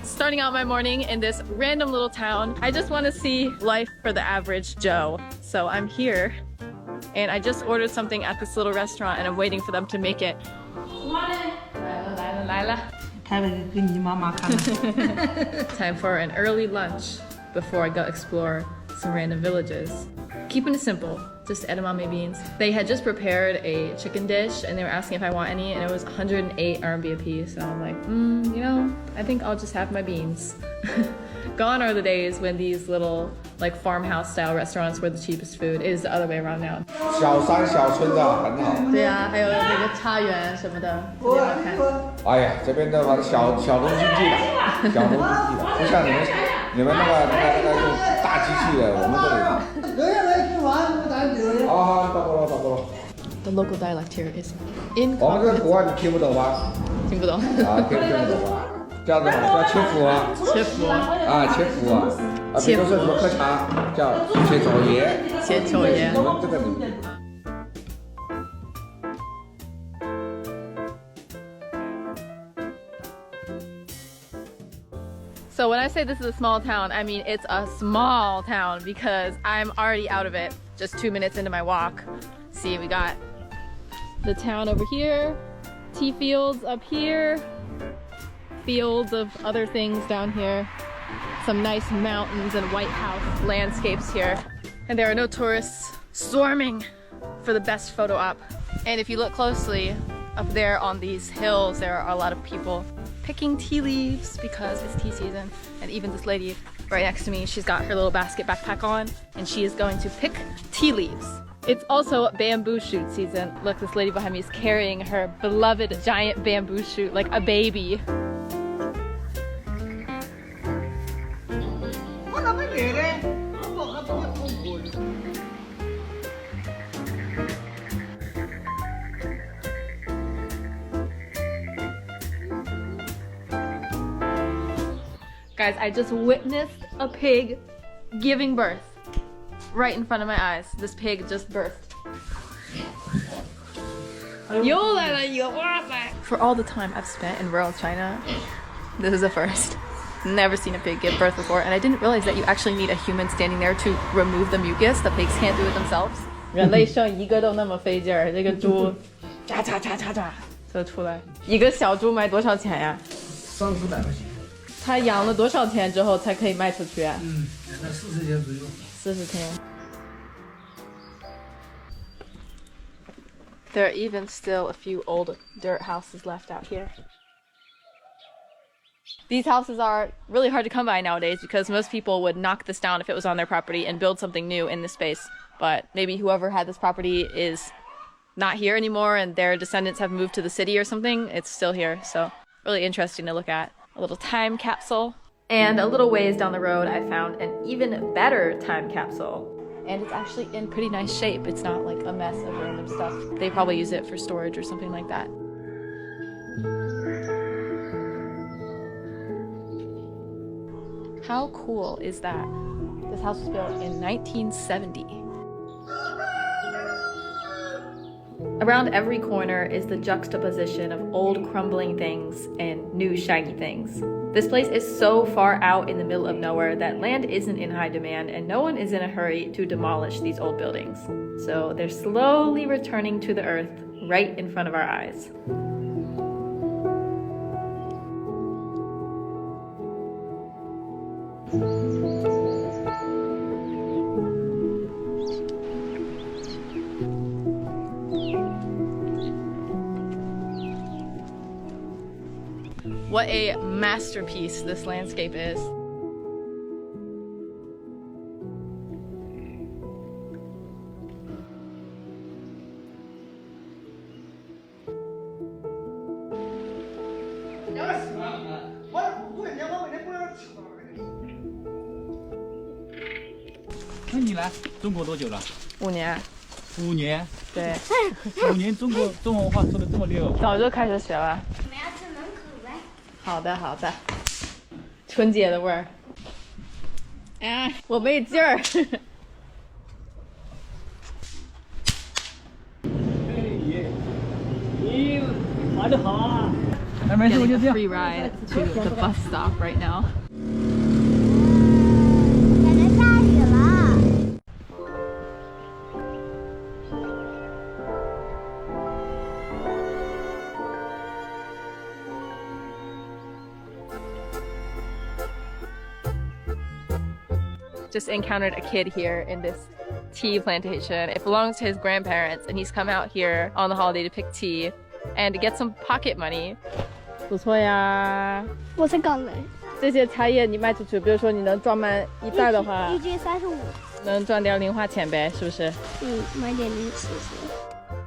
Starting out my morning in this random little town. I just want to see life for the average Joe. So I'm here and I just ordered something at this little restaurant and I'm waiting for them to make it. Time for an early lunch before I go explore some random villages. Keeping it simple, just edamame beans. They had just prepared a chicken dish and they were asking if I want any and it was 108 RMB a piece. So I'm like, you know, I think I'll just have my beans. Gone are the days when these little like farmhouse style restaurants were the cheapest food. It is the other way around now. 小山小村的很好。对啊，还有那个茶园什么的，特别好看。哎呀，这边的话小农经济的，小农经济的，不像你们那个用大机器的，我们这里。啊，到过了，到过了。The local dialect here is in. 我们这国外你听不懂吗？听不懂。啊，听不懂啊。这样子嘛，叫切腹啊。切腹啊，切腹啊。啊，比如说什么喝茶叫切草爷。切草爷。你们这个你们。So when I say this is a small town, I mean it's a small town because I'm already out of it just 2 minutes into my walk. See, we got the town over here, tea fields up here, fields of other things down here, some nice mountains and White House landscapes here. And there are no tourists swarming for the best photo op. And if you look closely, up there on these hills, there are a lot of people picking tea leaves because it's tea season. And even this lady right next to me, she's got her little basket backpack on and she is going to pick tea leaves. It's also bamboo shoot season. Look, this lady behind me is carrying her beloved giant bamboo shoot like a baby. Guys, I just witnessed a pig giving birth right in front of my eyes. This pig just birthed. For all the time I've spent in rural China, this is a first. Never seen a pig give birth before, and I didn't realize that you actually need a human standing there to remove the mucus. The pigs can't do it themselves. 人类生一个都那么费劲儿，这个猪喳喳喳喳喳就出来。一个小猪卖多少钱呀？300-400块钱。他养了多少天之后才可以卖出去？那40天左右。40天。There are even still a few old dirt houses left out here. These houses are really hard to come by nowadays because most people would knock this down if it was on their property and build something new in this space. But maybe whoever had this property is not here anymore and their descendants have moved to the city or something. It's still here, so really interesting to look at. A little time capsule. And a little ways down the road, I found an even better time capsule. And it's actually in pretty nice shape. It's not like a mess of random stuff. They probably use it for storage or something like that. How cool is that? This house was built in 1970. Around every corner is the juxtaposition of old crumbling things and new shiny things. This place is so far out in the middle of nowhere that land isn't in high demand and no one is in a hurry to demolish these old buildings. So they're slowly returning to the earth right in front of our eyes. What a masterpiece this landscape is.那你来中国多久了5年。5年。对。5年中国中文话说的这么溜。早就开始学了。我们要吃门口呗。好的，好的。春节的味儿。哎，我没劲儿。你滑得好啊！ getting a free ride to the bus stop right now. 感觉下雨了。Just encountered a kid here in this tea plantation. It belongs to his grandparents, and he's come out here on the holiday to pick tea and to get some pocket money. 不错呀。我才刚来。这些茶叶你卖出去，比如说你能装满一袋的话，一斤35，能赚点零花钱呗，是不是？买点零食。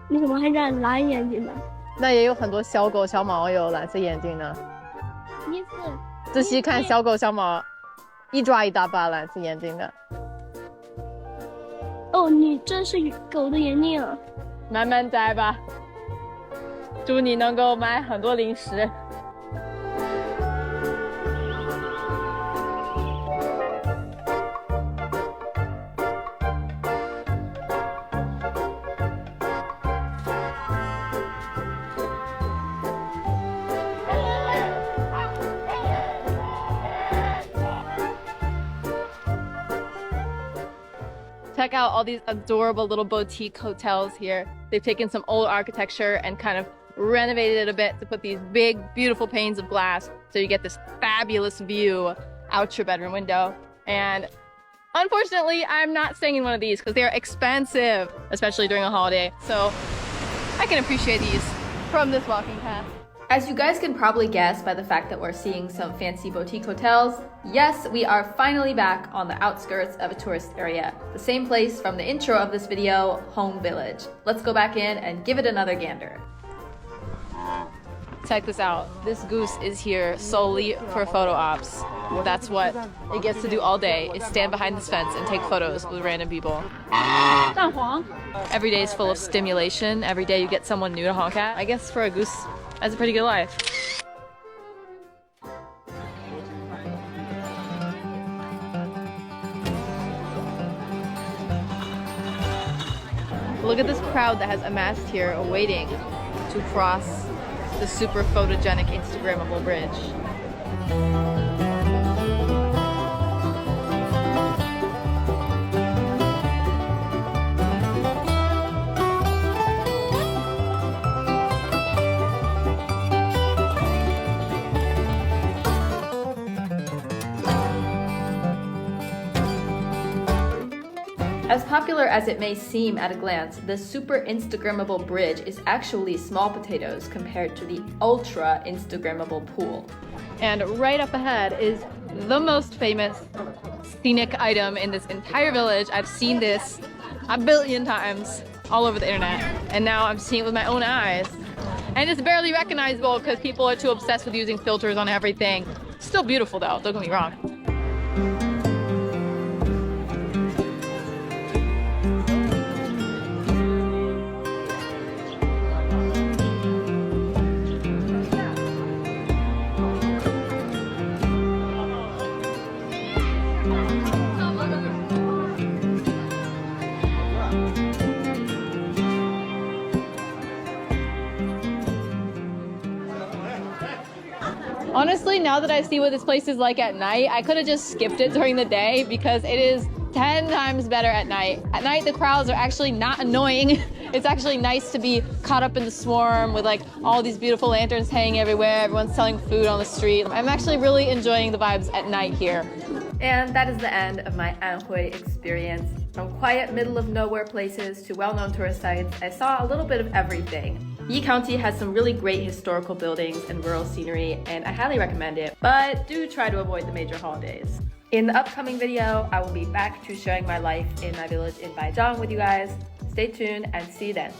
你怎么还染蓝眼睛呢？那也有很多小狗小猫有蓝色眼睛呢。你是仔细看小狗小猫，一抓一大把蓝色眼睛的。哦，你这是狗的眼镜啊！慢慢摘吧，祝你能够买很多零食。Check out all these adorable little boutique hotels here. They've taken some old architecture and kind of renovated it a bit to put these big, beautiful panes of glass so you get this fabulous view out your bedroom window. And unfortunately, I'm not staying in one of these because they're expensive, especially during a holiday. So I can appreciate these from this walking path. As you guys can probably guess by the fact that we're seeing some fancy boutique hotels, yes, we are finally back on the outskirts of a tourist area. The same place from the intro of this video, Home Village. Let's go back in and give it another gander. Check this out. This goose is here solely for photo ops. That's what it gets to do all day, is stand behind this fence and take photos with random people. Every day is full of stimulation. Every day you get someone new to honk at. I guess for a goose, that's a pretty good life. Look at this crowd that has amassed here waiting to cross the super photogenic Instagrammable bridge. As popular as it may seem at a glance, the super Instagrammable bridge is actually small potatoes compared to the ultra Instagrammable pool. And right up ahead is the most famous scenic item in this entire village. I've seen this a billion times all over the internet, and now I'm seeing it with my own eyes. And it's barely recognizable because people are too obsessed with using filters on everything. Still beautiful though, don't get me wrong. Honestly, now that I see what this place is like at night, I could have just skipped it during the day because it is 10 times better at night. At night, the crowds are actually not annoying. It's actually nice to be caught up in the swarm with like all these beautiful lanterns hanging everywhere. Everyone's selling food on the street. I'm actually really enjoying the vibes at night here. And that is the end of my Anhui experience. From quiet middle of nowhere places to well-known tourist sites, I saw a little bit of everything. Yi County has some really great historical buildings and rural scenery, and I highly recommend it, but do try to avoid the major holidays. In the upcoming video, I will be back to sharing my life in my village in Baizhang with you guys. Stay tuned and see you then.